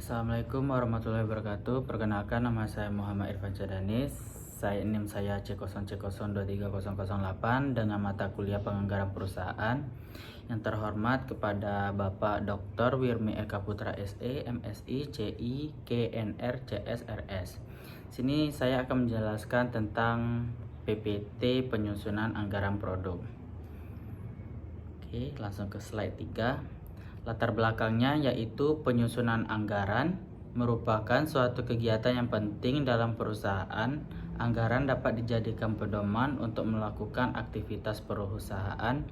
Assalamualaikum warahmatullahi wabarakatuh. Perkenalkan, nama saya Muhammad Irfan Syahdanis. NIM saya C0C0230008 dengan mata kuliah penganggaran perusahaan. Yang terhormat kepada Bapak Dr. Wirmi Eka Putra SE, MSI, CI, KNR, CSRS. Sini saya akan menjelaskan tentang PPT penyusunan anggaran produk. Oke, langsung ke slide 3. Latar belakangnya yaitu penyusunan anggaran merupakan suatu kegiatan yang penting dalam perusahaan. Anggaran dapat dijadikan pedoman untuk melakukan aktivitas perusahaan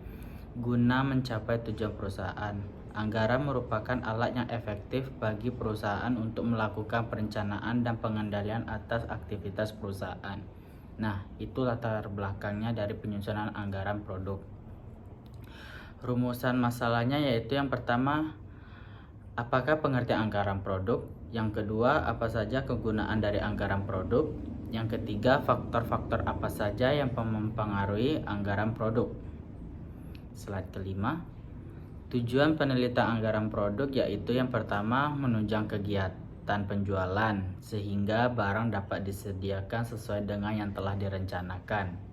guna mencapai tujuan perusahaan. Anggaran merupakan alat yang efektif bagi perusahaan untuk melakukan perencanaan dan pengendalian atas aktivitas perusahaan. Nah, itu latar belakangnya dari penyusunan anggaran produk. Rumusan masalahnya yaitu yang pertama, apakah pengertian anggaran produk? Yang kedua, apa saja kegunaan dari anggaran produk? Yang ketiga, faktor-faktor apa saja yang mempengaruhi anggaran produk? Slide kelima, tujuan penelitian anggaran produk yaitu yang pertama, menunjang kegiatan penjualan sehingga barang dapat disediakan sesuai dengan yang telah direncanakan.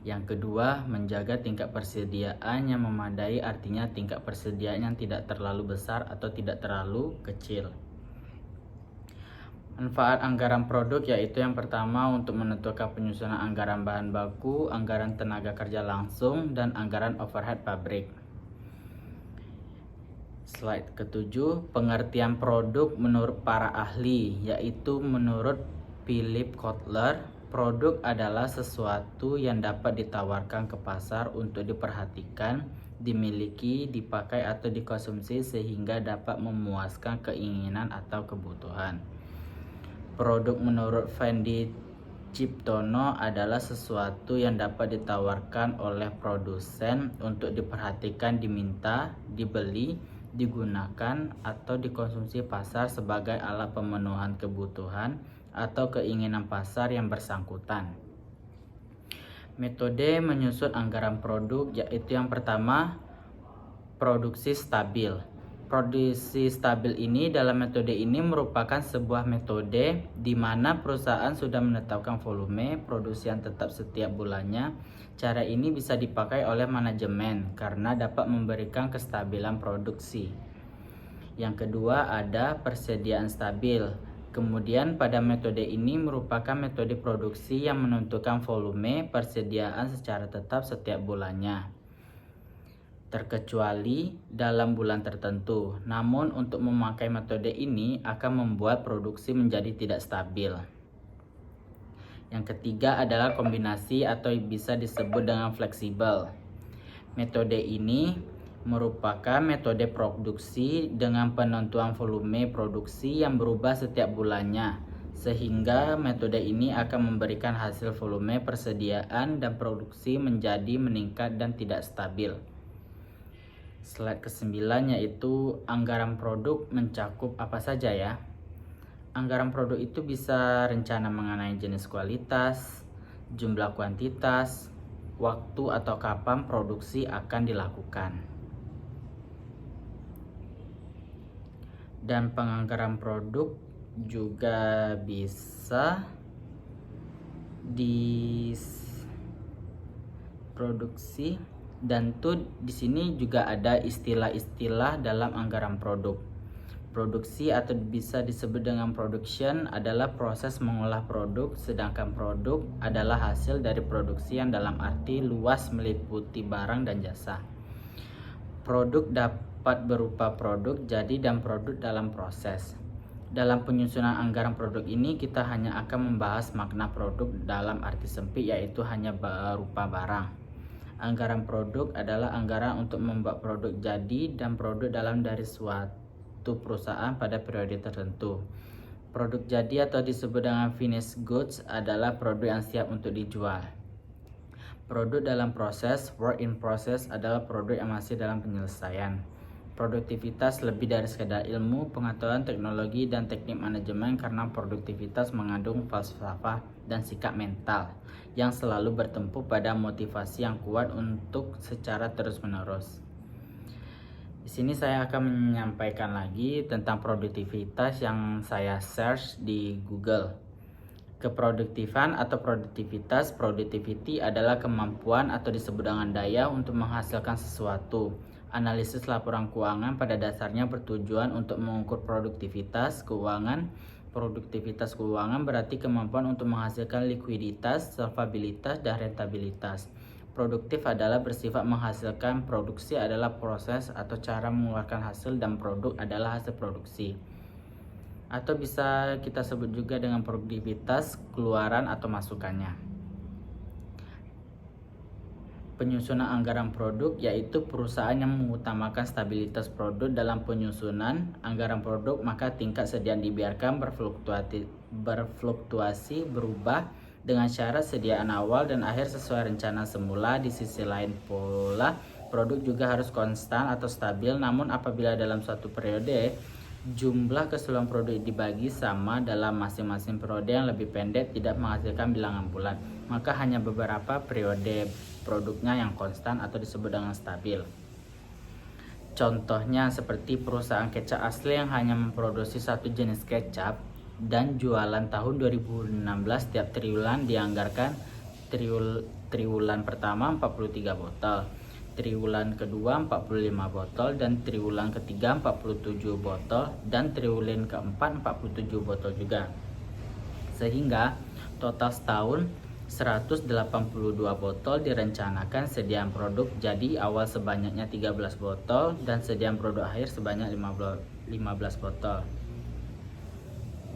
Yang kedua, menjaga tingkat persediaan yang memadai, artinya tingkat persediaan yang tidak terlalu besar atau tidak terlalu kecil. Manfaat anggaran produk yaitu yang pertama, untuk menentukan penyusunan anggaran bahan baku, anggaran tenaga kerja langsung, dan anggaran overhead pabrik. Slide ketujuh, pengertian produk menurut para ahli, yaitu menurut Philip Kotler, produk adalah sesuatu yang dapat ditawarkan ke pasar untuk diperhatikan, dimiliki, dipakai atau dikonsumsi sehingga dapat memuaskan keinginan atau kebutuhan. Produk menurut Fendi Ciptono adalah sesuatu yang dapat ditawarkan oleh produsen untuk diperhatikan, diminta, dibeli, digunakan atau dikonsumsi pasar sebagai alat pemenuhan kebutuhan atau keinginan pasar yang bersangkutan. Metode menyusun anggaran produk yaitu yang pertama, produksi stabil. Produksi stabil ini dalam metode ini merupakan sebuah metode di mana perusahaan sudah menetapkan volume produksi yang tetap setiap bulannya. Cara ini bisa dipakai oleh manajemen karena dapat memberikan kestabilan produksi. Yang kedua, ada persediaan stabil. Kemudian pada metode ini merupakan metode produksi yang menentukan volume persediaan secara tetap setiap bulannya, terkecuali dalam bulan tertentu. Namun untuk memakai metode ini akan membuat produksi menjadi tidak stabil. Yang ketiga adalah kombinasi atau bisa disebut dengan fleksibel. Metode ini merupakan metode produksi dengan penentuan volume produksi yang berubah setiap bulannya, sehingga metode ini akan memberikan hasil volume persediaan dan produksi menjadi meningkat dan tidak stabil. Slide ke-9 yaitu anggaran produk mencakup apa saja ya. Anggaran produk itu bisa rencana mengenai jenis kualitas, jumlah kuantitas, waktu atau kapan produksi akan dilakukan. Dan penganggaran produk juga bisa diproduksi, dan tuh di sini juga ada istilah-istilah dalam anggaran produk. Produksi atau bisa disebut dengan production adalah proses mengolah produk, sedangkan produk adalah hasil dari produksi yang dalam arti luas meliputi barang dan jasa. Produk dapat berupa produk jadi dan produk dalam proses. Dalam penyusunan anggaran produk ini kita hanya akan membahas makna produk dalam arti sempit, yaitu hanya berupa barang. Anggaran produk adalah anggaran untuk membuat produk jadi dan produk dalam dari suatu perusahaan pada periode tertentu. Produk jadi atau disebut dengan finished goods adalah produk yang siap untuk dijual. Produk dalam proses, work in process, adalah produk yang masih dalam penyelesaian. Produktivitas lebih dari sekedar ilmu, pengetahuan, teknologi, dan teknik manajemen, karena produktivitas mengandung falsafah dan sikap mental yang selalu bertumpu pada motivasi yang kuat untuk secara terus-menerus. Di sini saya akan menyampaikan lagi tentang produktivitas yang saya search di Google. Keproduktifan atau produktivitas, productivity adalah kemampuan atau disebut dengan daya untuk menghasilkan sesuatu. Analisis laporan keuangan pada dasarnya bertujuan untuk mengukur produktivitas keuangan. Produktivitas keuangan berarti kemampuan untuk menghasilkan likuiditas, solvabilitas, dan rentabilitas. Produktif adalah bersifat menghasilkan, produksi adalah proses atau cara mengeluarkan hasil, dan produk adalah hasil produksi. Atau bisa kita sebut juga dengan produktivitas keluaran atau masukannya. Penyusunan anggaran produk yaitu perusahaan yang mengutamakan stabilitas produk dalam penyusunan anggaran produk, maka tingkat sediaan dibiarkan berfluktuasi berubah dengan syarat sediaan awal dan akhir sesuai rencana semula. Di sisi lain pula, produk juga harus konstan atau stabil, namun apabila dalam suatu periode jumlah keseluruhan produk dibagi sama dalam masing-masing periode yang lebih pendek tidak menghasilkan bilangan bulat, maka hanya beberapa periode produknya yang konstan atau disebut dengan stabil. Contohnya seperti perusahaan kecap asli yang hanya memproduksi satu jenis kecap dan jualan tahun 2016 tiap triwulan dianggarkan triwulan pertama 43 botol, triwulan kedua 45 botol, dan triwulan ketiga 47 botol, dan triwulan keempat 47 botol juga. Sehingga total setahun 182 botol direncanakan sediaan produk jadi awal sebanyaknya 13 botol dan sediaan produk akhir sebanyak 15 botol.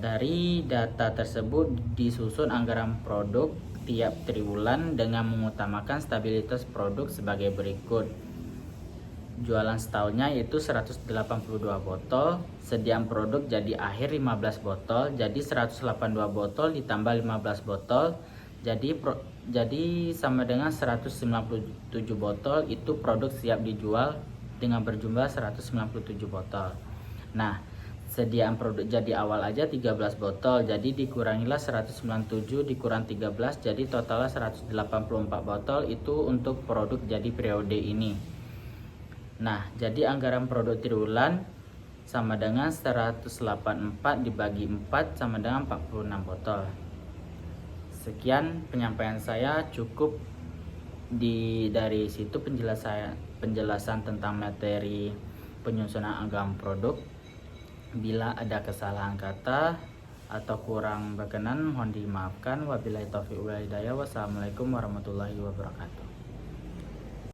Dari data tersebut disusun anggaran produk tiap triwulan dengan mengutamakan stabilitas produk sebagai berikut. Jualan setahunnya yaitu 182 botol, sediaan produk jadi akhir 15 botol, jadi 182 botol ditambah 15 botol, jadi sama dengan 197 botol. Itu produk siap dijual dengan berjumlah 197 botol. Nah, sediaan produk jadi awal aja 13 botol, jadi dikurangilah 197 dikurang 13, jadi totalnya 184 botol. Itu untuk produk jadi periode ini. Nah, jadi anggaran produk triwulan sama dengan 184 dibagi 4 sama dengan 46 botol. Sekian penyampaian saya, cukup dari situ penjelasan tentang materi penyusunan anggaran produk. Bila ada kesalahan kata atau kurang berkenan mohon dimaafkan. Wabillahi taufiq wal hidayah. Wassalamualaikum warahmatullahi wabarakatuh.